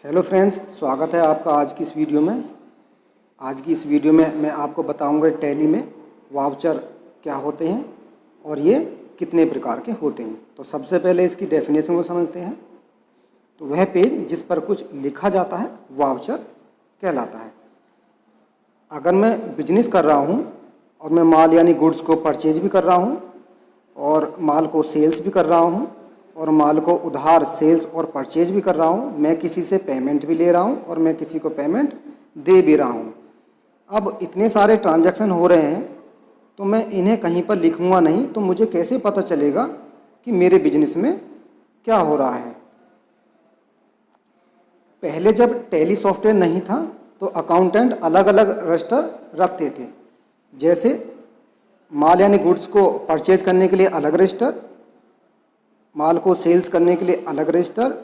Hello friends, स्वागत है आपका आज की इस वीडियो में। आज की इस वीडियो में मैं आपको बताऊंगा टैली में वाउचर क्या होते हैं और ये कितने प्रकार के होते हैं। तो सबसे पहले इसकी डेफिनेशन को समझते हैं। तो वह पेज जिस पर कुछ लिखा जाता है वाउचर कहलाता है। अगर मैं बिजनेस कर रहा हूँ और मैं माल यानी गुड्स को परचेज भी कर रहा हूँ और माल को सेल्स भी कर रहा हूँ और माल को उधार सेल्स और परचेज भी कर रहा हूँ, मैं किसी से पेमेंट भी ले रहा हूँ और मैं किसी को पेमेंट दे भी रहा हूँ। अब इतने सारे ट्रांजैक्शन हो रहे हैं तो मैं इन्हें कहीं पर लिखूँगा नहीं, तो मुझे कैसे पता चलेगा कि मेरे बिजनेस में क्या हो रहा है। पहले जब टैली सॉफ्टवेयर नहीं था तो अकाउंटेंट अलग अलग रजिस्टर रखते थे। जैसे माल यानी गुड्स को परचेज करने के लिए अलग रजिस्टर, माल को सेल्स करने के लिए अलग रजिस्टर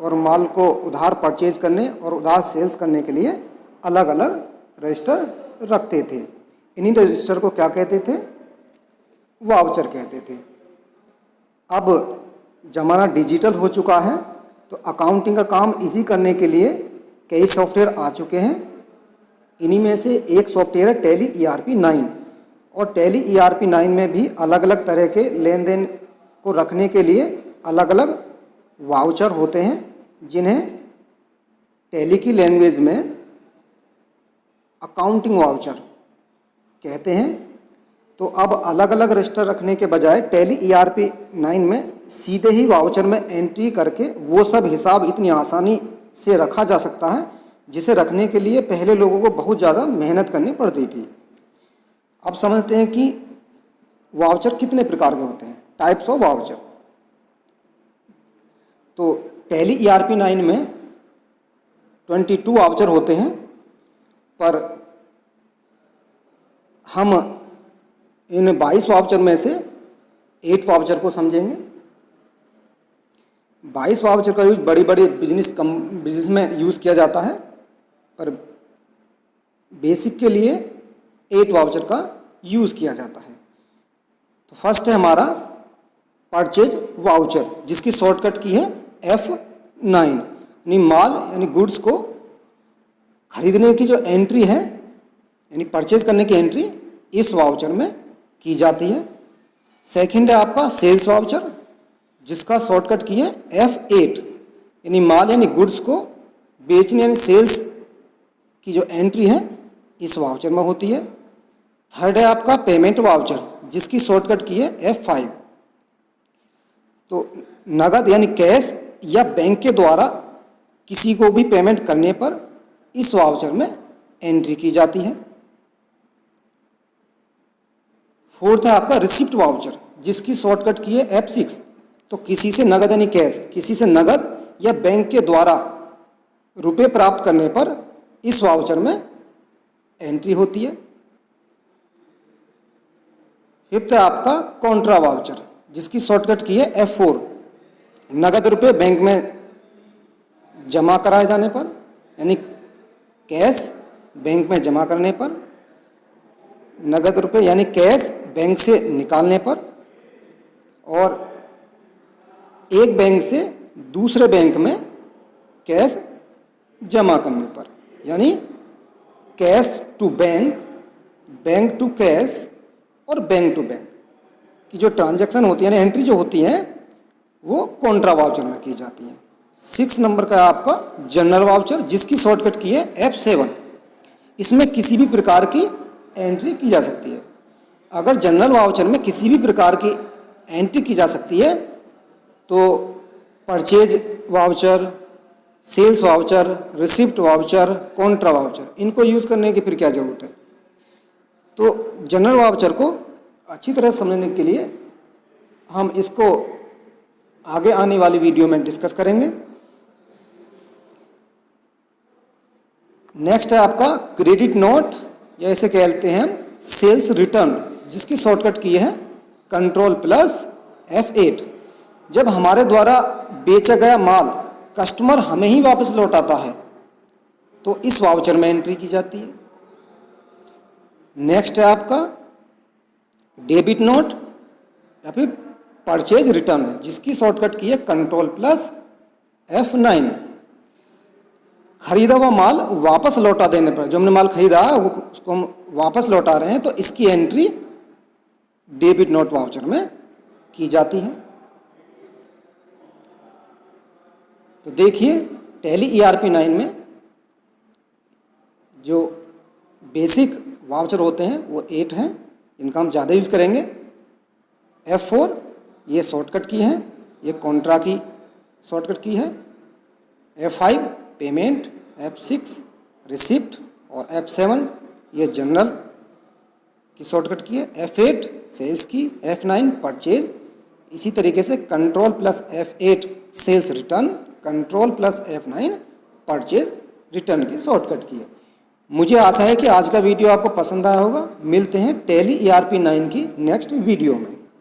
और माल को उधार परचेज करने और उधार सेल्स करने के लिए अलग अलग रजिस्टर रखते थे। इन्हीं रजिस्टर को क्या कहते थे? वाउचर कहते थे। अब ज़माना डिजिटल हो चुका है तो अकाउंटिंग का काम इजी करने के लिए कई सॉफ्टवेयर आ चुके हैं। इन्हीं में से एक सॉफ्टवेयर है टैली ERP 9 और टैली ERP 9 में भी अलग अलग तरह के लेन देन को रखने के लिए अलग अलग वाउचर होते हैं, जिन्हें टैली की लैंग्वेज में अकाउंटिंग वाउचर कहते हैं। तो अब अलग अलग रजिस्टर रखने के बजाय टैली ERP 9 में सीधे ही वाउचर में एंट्री करके वो सब हिसाब इतनी आसानी से रखा जा सकता है, जिसे रखने के लिए पहले लोगों को बहुत ज़्यादा मेहनत करनी पड़ती थी। अब समझते हैं कि वाउचर कितने प्रकार के होते हैं, टाइप्स ऑफ वाउचर। तो टैली ERP 9 में 22 वाउचर होते हैं, पर हम इन 22 वाउचर में से 8 वाउचर को समझेंगे। 22 वाउचर का यूज बड़ी बड़ी बिजनेस में यूज़ किया जाता है, पर बेसिक के लिए 8 वाउचर का यूज़ किया जाता है। तो फर्स्ट है हमारा परचेज वाउचर, जिसकी शॉर्टकट की है F9, यानी माल यानी गुड्स को खरीदने की जो एंट्री है यानी परचेज करने की एंट्री इस वाउचर में की जाती है। सेकंड है आपका सेल्स वाउचर, जिसका शॉर्टकट की है F8, यानी माल यानी गुड्स को बेचने यानी सेल्स की जो एंट्री है इस वाउचर में होती है। थर्ड है आपका पेमेंट वाउचर, जिसकी शॉर्टकट की है F5। तो नगद यानी कैश या बैंक के द्वारा किसी को भी पेमेंट करने पर इस वाउचर में एंट्री की जाती है। फोर्थ है आपका रिसिप्ट वाउचर, जिसकी शॉर्टकट की है F6। तो किसी से नगद यानी कैश, किसी से नगद या बैंक के द्वारा रुपए प्राप्त करने पर इस वाउचर में एंट्री होती है। फिफ्थ है आपका कॉन्ट्रा वाउचर, जिसकी शॉर्टकट की है F4। नगद रुपए बैंक में जमा कराए जाने पर यानी कैश बैंक में जमा करने पर, नगद रुपए यानी कैश बैंक से निकालने पर, और एक बैंक से दूसरे बैंक में कैश जमा करने पर, यानी cash to bank, bank to cash और बैंक टू बैंक की जो ट्रांजैक्शन होती है यानी एंट्री जो होती है वो कॉन्ट्रा वाउचर में की जाती है। 6 नंबर का है आपका जनरल वाउचर, जिसकी शॉर्टकट की है F7। इसमें किसी भी प्रकार की एंट्री की जा सकती है। अगर जनरल वाउचर में किसी भी प्रकार की एंट्री की जा सकती है तो purchase voucher, sales voucher, receipt voucher, contra voucher, इनको यूज़ करने की फिर क्या ज़रूरत है। तो जनरल वाउचर को अच्छी तरह समझने के लिए हम इसको आगे आने वाली वीडियो में डिस्कस करेंगे। नेक्स्ट है आपका क्रेडिट नोट, या इसे कहते हैं सेल्स रिटर्न, जिसकी शॉर्टकट की है Ctrl+F8। जब हमारे द्वारा बेचा गया माल कस्टमर हमें ही वापस लौटाता है तो इस वाउचर में एंट्री की जाती है। नेक्स्ट है आपका डेबिट नोट या फिर परचेज रिटर्न, जिसकी शॉर्टकट की है Ctrl+F9। खरीदा हुआ माल वापस लौटा देने पर, जो हमने माल खरीदा उसको हम वापस लौटा रहे हैं, तो इसकी एंट्री डेबिट नोट वाउचर में की जाती है। तो देखिए टैली ERP 9 में जो बेसिक वाउचर होते हैं वो 8 हैं, इनका हम ज़्यादा यूज़ करेंगे। F4 ये शॉर्टकट की है, ये कॉन्ट्रा की शॉर्टकट की है। F5 पेमेंट, F6 रिसिप्ट और F7 ये जनरल की शॉर्टकट की है। F8 सेल्स की, F9 परचेज। इसी तरीके से control plus F8 sales return, control plus F9 purchase return की शॉर्टकट की है। मुझे आशा है कि आज का वीडियो आपको पसंद आया होगा। मिलते हैं टैली ERP 9 की नेक्स्ट वीडियो में।